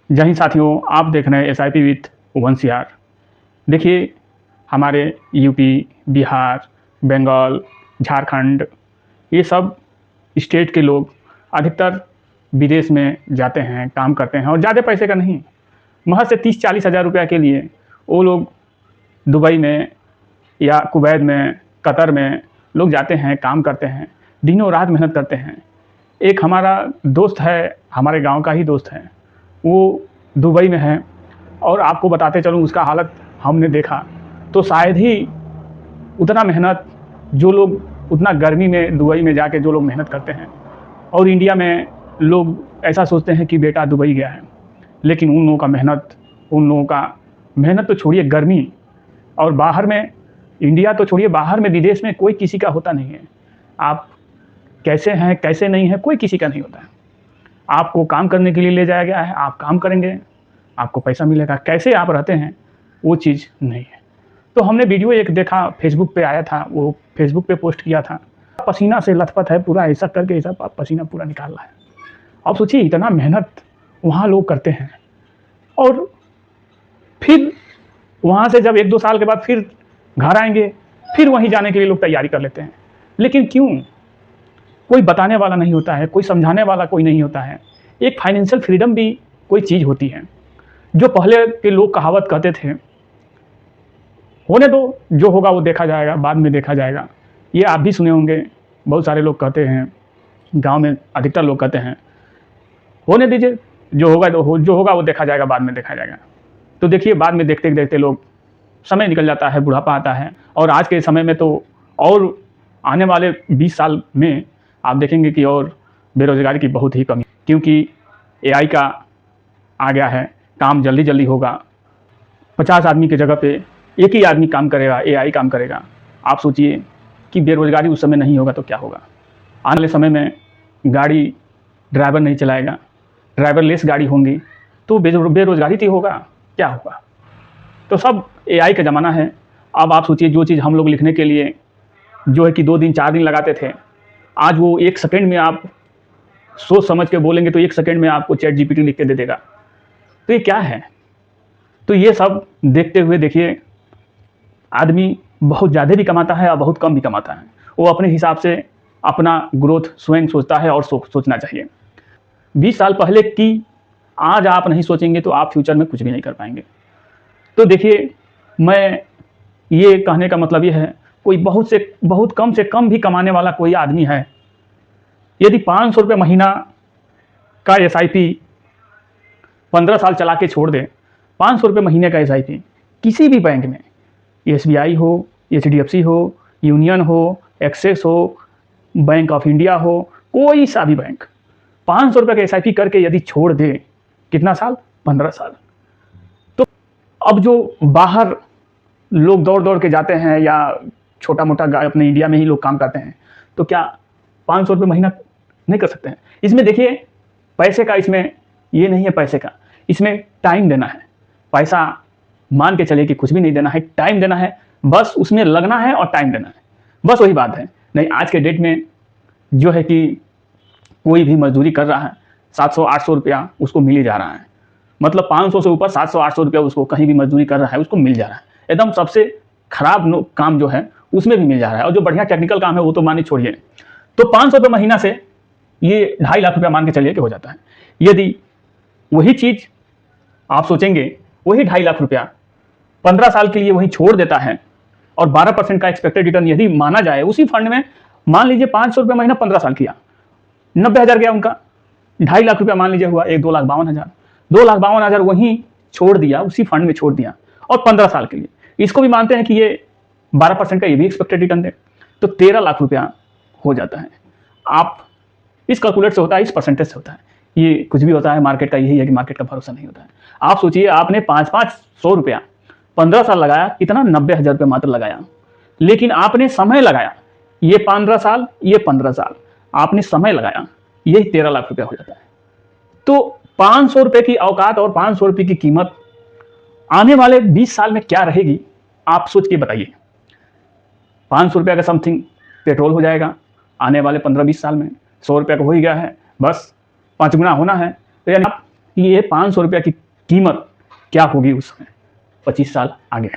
जय हिंद साथियों, आप देख रहे हैं SIP विथ वंशियार। देखिए, हमारे यूपी, बिहार, बंगाल, झारखंड, ये सब स्टेट के लोग अधिकतर विदेश में जाते हैं, काम करते हैं और ज़्यादा पैसे का नहीं, महज से 30-40 हज़ार रुपया के लिए वो लोग दुबई में या कुवैत में, कतर में लोग जाते हैं, काम करते हैं, दिनों रात मेहनत करते हैं। एक हमारा दोस्त है, हमारे गांव का ही दोस्त है, वो दुबई में है और आपको बताते चलूँ उसका हालत हमने देखा तो शायद ही उतना मेहनत जो लोग उतना गर्मी में दुबई में जाके जो लोग मेहनत करते हैं और इंडिया में लोग ऐसा सोचते हैं कि बेटा दुबई गया है, लेकिन उन लोगों का मेहनत तो छोड़िए, गर्मी और बाहर में, इंडिया तो छोड़िए, बाहर में विदेश में कोई किसी का होता नहीं है। आप कैसे हैं कैसे नहीं हैं कोई किसी का नहीं होता है। आपको काम करने के लिए ले जाया गया है, आप काम करेंगे, आपको पैसा मिलेगा। कैसे आप रहते हैं वो चीज़ नहीं है। तो हमने वीडियो एक देखा, फेसबुक पे आया था, वो फेसबुक पे पोस्ट किया था। पसीना से लथपथ है पूरा, ऐसा करके ऐसा पसीना पूरा निकाल रहा है। अब सोचिए, इतना मेहनत वहाँ लोग करते हैं और फिर वहाँ से जब 1-2 साल के बाद फिर घर आएंगे, फिर वहीं जाने के लिए लोग तैयारी कर लेते हैं। लेकिन क्यों? कोई बताने वाला नहीं होता है, कोई समझाने वाला कोई नहीं होता है। एक फाइनेंशियल फ्रीडम भी कोई चीज़ होती है। जो पहले के लोग कहावत कहते थे, होने दो, जो होगा वो देखा जाएगा, बाद में देखा जाएगा। ये आप भी सुने होंगे, बहुत सारे लोग कहते हैं, गांव में अधिकतर लोग कहते हैं, होने दीजिए, जो होगा वो देखा जाएगा, बाद में देखा जाएगा। तो देखिए, बाद में देखते देखते लोग, समय निकल जाता है, बुढ़ापा आता है और आज के समय में तो और आने वाले 20 साल में आप देखेंगे कि और बेरोज़गारी की बहुत ही कमी, क्योंकि AI का आ गया है, काम जल्दी जल्दी होगा। 50 आदमी की जगह पे एक ही आदमी काम करेगा, AI काम करेगा। आप सोचिए कि बेरोज़गारी उस समय नहीं होगा तो क्या होगा। आने वाले समय में गाड़ी ड्राइवर नहीं चलाएगा, ड्राइवरलेस गाड़ी होंगी, तो बेरोज़गारी तो होगा, क्या होगा। तो सब AI का ज़माना है। अब आप सोचिए, जो चीज़ हम लोग लिखने के लिए जो है कि 2 दिन 4 दिन लगाते थे, आज वो 1 सेकंड में आप सोच समझ के बोलेंगे तो 1 सेकंड में आपको ChatGPT लिख के दे देगा। तो ये क्या है? तो ये सब देखते हुए देखिए, आदमी बहुत ज़्यादा भी कमाता है और बहुत कम भी कमाता है। वो अपने हिसाब से अपना ग्रोथ स्वयं सोचता है और सोचना चाहिए। 20 साल पहले की आज आप नहीं सोचेंगे तो आप फ्यूचर में कुछ भी नहीं कर पाएंगे। तो देखिए, मैं ये कहने का मतलब ये है, कोई बहुत कम से कम भी कमाने वाला कोई आदमी है, यदि 500 रुपये महीना का SIP 15 साल चला के छोड़ दे, 500 रुपये महीने का SIP किसी भी बैंक में, SBI हो, HDFC हो, यूनियन हो, एक्सिस हो, बैंक ऑफ इंडिया हो, कोई सा भी बैंक 500 रुपये का SIP करके यदि छोड़ दे, कितना साल? 15 साल। तो अब जो बाहर लोग दौड़ दौड़ के जाते हैं या छोटा मोटा अपने इंडिया में ही लोग काम करते हैं, तो क्या 500 रुपये महीना नहीं कर सकते हैं? इसमें देखिए, पैसे का इसमें ये नहीं है, पैसे का इसमें टाइम देना है। पैसा मान के चलिए कि कुछ भी नहीं देना है, टाइम देना है, बस उसमें लगना है और टाइम देना है, बस वही बात है। नहीं, आज के डेट में जो है कि कोई भी मजदूरी कर रहा है, 700-800 रुपया उसको मिल ही जा रहा है। मतलब 500 से ऊपर 700-800 रुपया उसको कहीं भी मजदूरी कर रहा है उसको मिल जा रहा है। एकदम सबसे खराब काम जो है उसमें भी मिल जा रहा है, और जो बढ़िया टेक्निकल काम है वो तो मानिए छोड़िए। तो 500 रुपये महीना से ये 2.5 लाख रुपया मान के चलिए कि हो जाता है। यदि वही चीज़ आप सोचेंगे, वही 2.5 लाख रुपया 15 साल के लिए वही छोड़ देता है और 12% का एक्सपेक्टेड रिटर्न यदि माना जाए उसी फंड में, मान लीजिए 500 रुपये महीना 15 साल किया, 90,000 गया उनका, 2.5 लाख रुपया मान लीजिए हुआ, 2,52,000, 2,52,000 वहीं छोड़ दिया, उसी फंड में छोड़ दिया, और 15 साल के लिए इसको भी मानते हैं कि ये 12% का ये भी एक्सपेक्टेड रिटर्न दे, तो 13 लाख रुपया हो जाता है। आप इस कैलकुलेट से होता है, इस परसेंटेज से होता है, ये कुछ भी होता है, मार्केट का यही है कि मार्केट का भरोसा नहीं होता है। आप सोचिए, आपने 500 रुपया 15 साल लगाया, कितना? 90,000 रुपया मात्र लगाया, लेकिन आपने समय लगाया, ये 15 साल, ये 15 साल आपने समय लगाया, यही 13 लाख रुपया हो जाता है। तो 500 रुपये की औकात और 500 रुपये की कीमत आने वाले 20 साल में क्या रहेगी, आप सोच के बताइए। 500 रुपये का समथिंग पेट्रोल हो जाएगा आने वाले 15-20 साल में, 100 रुपये का हो ही गया है, बस 5 गुना होना है। तो यानी आप कि ये 500 रुपया की कीमत क्या होगी उस समय 25 साल आगे।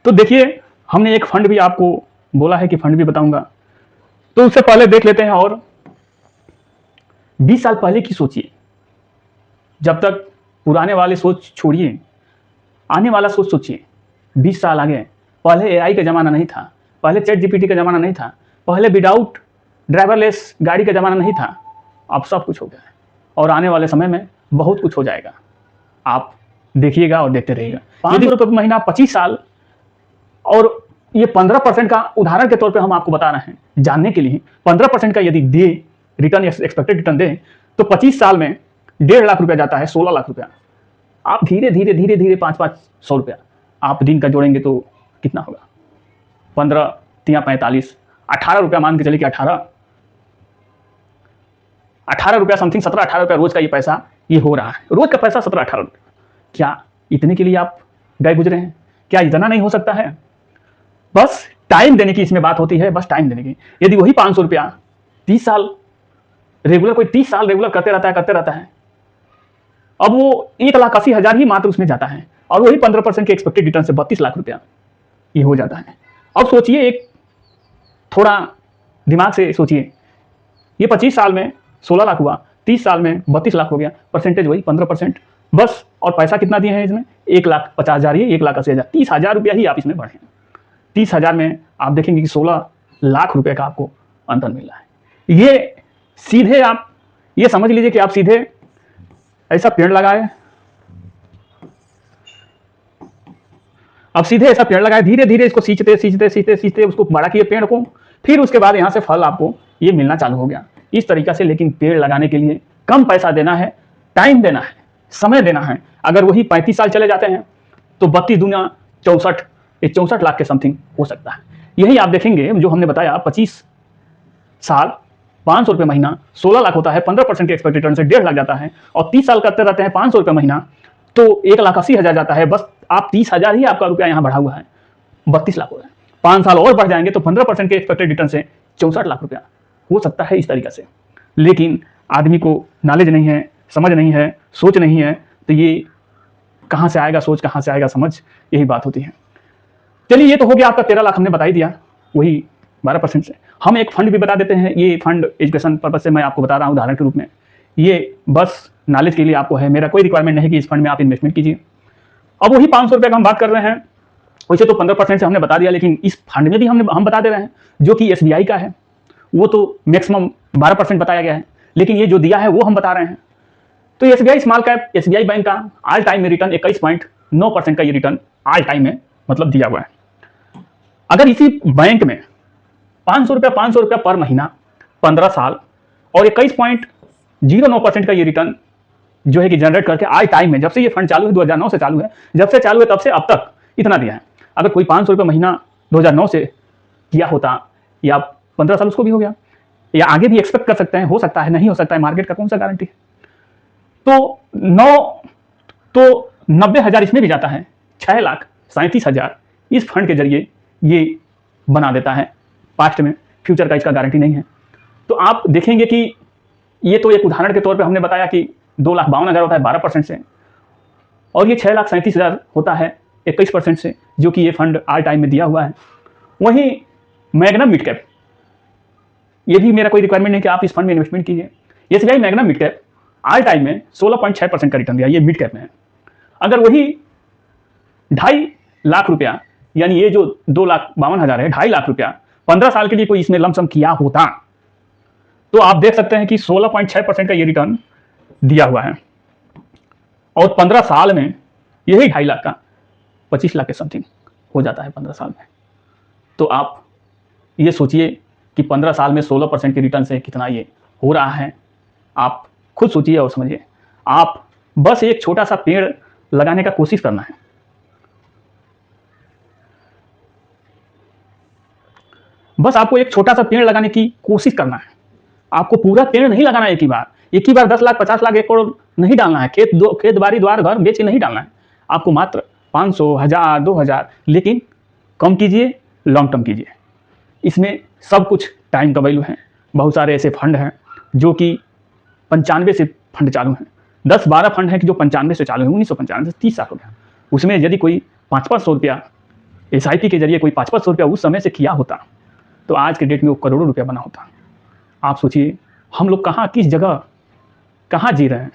तो देखिए, हमने एक फंड भी आपको बोला है कि फंड भी बताऊंगा, तो उससे पहले देख लेते हैं। और 20 साल पहले की सोचिए, जब तक पुराने वाले सोच छोड़िए, आने वाला सोच सोचिए। 20 साल आगे, पहले एआई का ज़माना नहीं था, पहले चैट जीपीटी का ज़माना नहीं था, पहले विदाउट ड्राइवरलेस गाड़ी का ज़माना नहीं था। अब सब कुछ हो गया है और आने वाले समय में बहुत कुछ हो जाएगा। आप देखिएगा और देखते रहिएगा। 500 रुपये महीना 25 साल, और ये 15% का उदाहरण के तौर पे हम आपको बता रहे हैं जानने के लिए। 15% का यदि दे रिटर्न, एक्सपेक्टेड रिटर्न दे, तो 25 साल में 1.5 लाख रुपया जाता है, 16 लाख रुपया। आप धीरे धीरे धीरे धीरे 500 रुपया आप दिन का जोड़ेंगे तो कितना होगा? 15 3 45, 18 रुपया मान के चलिए कि 18 रुपया समथिंग, 17-18 रुपया रोज का ये पैसा ये हो रहा है। रोज का पैसा 17-18 रुपया। क्या इतने के लिए आप गए गुजरे हैं? क्या इतना नहीं हो सकता है? बस टाइम देने की इसमें बात होती है, बस टाइम देने की। यदि वही 500 रुपया 30 साल रेगुलर, कोई 30 साल रेगुलर करते रहता है, अब वो 1,80,000 ही मात्र उसमें जाता है, और वही 15% के एक्सपेक्टेड रिटर्न से 32 लाख रुपया ये हो जाता है। अब सोचिए, एक थोड़ा दिमाग से सोचिए, ये 25 साल में 16 लाख हुआ, 30 साल में 32 लाख हो गया, परसेंटेज वही 15% बस। और पैसा कितना दिए हैं इसमें? 1,50,000, ये 1,80,000, 30,000 रुपया ही आप इसमें बढ़े। 30,000 में आप देखेंगे कि 16 लाख रुपए का आपको अंतर मिल रहा है। ये सीधे आप ये समझ लीजिए कि आप सीधे ऐसा पेड़ लगाए, अब सीधे ऐसा पेड़ लगाए, धीरे धीरे इसको सींचते उसको बड़ा किए पेड़ को, फिर उसके बाद यहाँ से फल आपको ये मिलना चालू हो गया इस तरीका से। लेकिन पेड़ लगाने के लिए कम पैसा देना है, टाइम देना है, समय देना है। अगर वही 35 साल चले जाते हैं तो 32 दूना 64, ये 64 लाख के समथिंग हो सकता है। यही आप देखेंगे जो हमने बताया, 25 साल 500 रुपये महीना 16 लाख होता है, 15% के एक्सपेक्टेड रिटर्न से 1.5 लाख जाता है, और 30 साल करते रहते हैं 500 रुपये महीना तो 1,80,000 जाता है। बस आप 30,000 ही आपका रुपया यहाँ बढ़ा हुआ है, 32 लाख हो रहा है। 5 साल और बढ़ जाएंगे तो 15% के एक्सपेक्टेड रिटर्न से 64 लाख रुपया हो सकता है इस तरीके से। लेकिन आदमी को नॉलेज नहीं है, समझ नहीं है, सोच नहीं है, तो ये कहाँ से आएगा सोच, कहाँ से आएगा समझ, यही बात होती है। चलिए, ये तो हो गया आपका 13 लाख हमने बता ही दिया, वही 12% से। हम एक फंड भी बता देते हैं। ये फंड एजुकेशन पर्पज से मैं आपको बता रहा हूँ उदाहरण के रूप में, ये बस नॉलेज के लिए आपको है। मेरा कोई रिक्वायरमेंट नहीं कि इस फंड में आप इन्वेस्टमेंट कीजिए। अब वही 500 रुपये का हम बात कर रहे हैं, वैसे तो 15% से हमने बता दिया, लेकिन इस फंड में भी हम बता दे रहे हैं जो कि SBI का है, वो तो मैक्सिमम 12% बताया गया है, लेकिन ये जो दिया है वो हम बता रहे हैं। तो SBI small cap, SBI bank का ऑल टाइम में रिटर्न 21.9% का ये रिटर्न ऑल टाइम में मतलब दिया हुआ है। अगर इसी बैंक में 500 रुपया पर महीना 15 साल और 21.09% का ये रिटर्न जो है कि जनरेट करके ऑल टाइम में, जब से ये फंड चालू है 2009 से चालू है, जब से चालू है तब से अब तक इतना दिया है। अगर कोई 500 रुपये महीना 2009 से किया होता, या 15 साल उसको भी हो गया, या आगे भी एक्सपेक्ट कर सकते हैं, हो सकता है, नहीं हो सकता है, मार्केट का कौन सा गारंटी है। तो 90,000 इसमें भी जाता है, 6,37,000 इस फंड के जरिए ये बना देता है। पास्ट में, फ्यूचर का इसका गारंटी नहीं है। तो आप देखेंगे कि ये तो एक उदाहरण के तौर पे हमने बताया कि 2,52,000 होता है 12% से, और ये 6,37,000 होता है 21% से, जो कि ये फंड ऑल टाइम में दिया हुआ है। वहीं मैग्नम मिड कैप, ये भी मेरा कोई रिक्वायरमेंट नहीं कि आप इस फंड में इन्वेस्टमेंट कीजिए। SBI magnum mid cap all time में 16.6% का रिटर्न दिया, ये मिड कैप में है। अगर वही 2.5 लाख रुपया, यानी ये जो 2,52,000 है, 2.5 लाख रुपया 15 साल के लिए कोई इसमें लमसम किया होता, तो आप देख सकते हैं कि 16.6% का ये रिटर्न दिया हुआ है, और 15 साल में यही 2.5 लाख का 25 लाख के समथिंग हो जाता है 15 साल में। तो आप ये सोचिए कि 15 साल में 16% के रिटर्न से कितना ये हो रहा है। आप खुद सोचिए और समझिए। आप बस एक छोटा सा पेड़ लगाने का कोशिश करना है। बस आपको एक छोटा सा पेड़ लगाने की कोशिश करना है। आपको पूरा पेड़ नहीं लगाना है एक ही बार 10 लाख 50 लाख 1 करोड़ नहीं डालना है। खेत बाड़ी द्वार घर बेच के नहीं डालना है। आपको मात्र 500, 1000, 2000, लेकिन कम कीजिए, लॉन्ग टर्म कीजिए। इसमें सब कुछ टाइम का वैल्यू है। बहुत सारे ऐसे फंड हैं जो कि 95 से फंड चालू हैं, 10-12 फंड हैं कि जो 95 से चालू है, 1995 से 30 साल हो गया। उसमें यदि कोई 500-500 रुपया SIP के जरिए कोई 500-500 रुपया उस समय से किया होता तो आज के डेट में वो करोड़ों रुपया बना होता। आप सोचिए हम लोग कहाँ, किस जगह, कहाँ जी रहे हैं,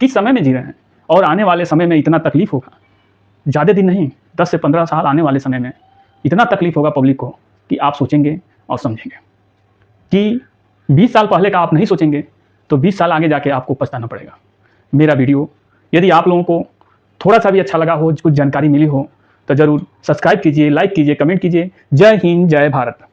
किस समय में जी रहे हैं, और आने वाले समय में इतना तकलीफ होगा। ज़्यादा दिन नहीं, 10 से 15 साल आने वाले समय में इतना तकलीफ होगा पब्लिक को कि आप सोचेंगे और समझेंगे कि 20 साल पहले का आप नहीं सोचेंगे तो 20 साल आगे जाके आपको पछताना पड़ेगा। मेरा वीडियो यदि आप लोगों को थोड़ा सा भी अच्छा लगा हो, कुछ जानकारी मिली हो, तो ज़रूर सब्सक्राइब कीजिए, लाइक कीजिए, कमेंट कीजिए। जय हिंद, जय भारत।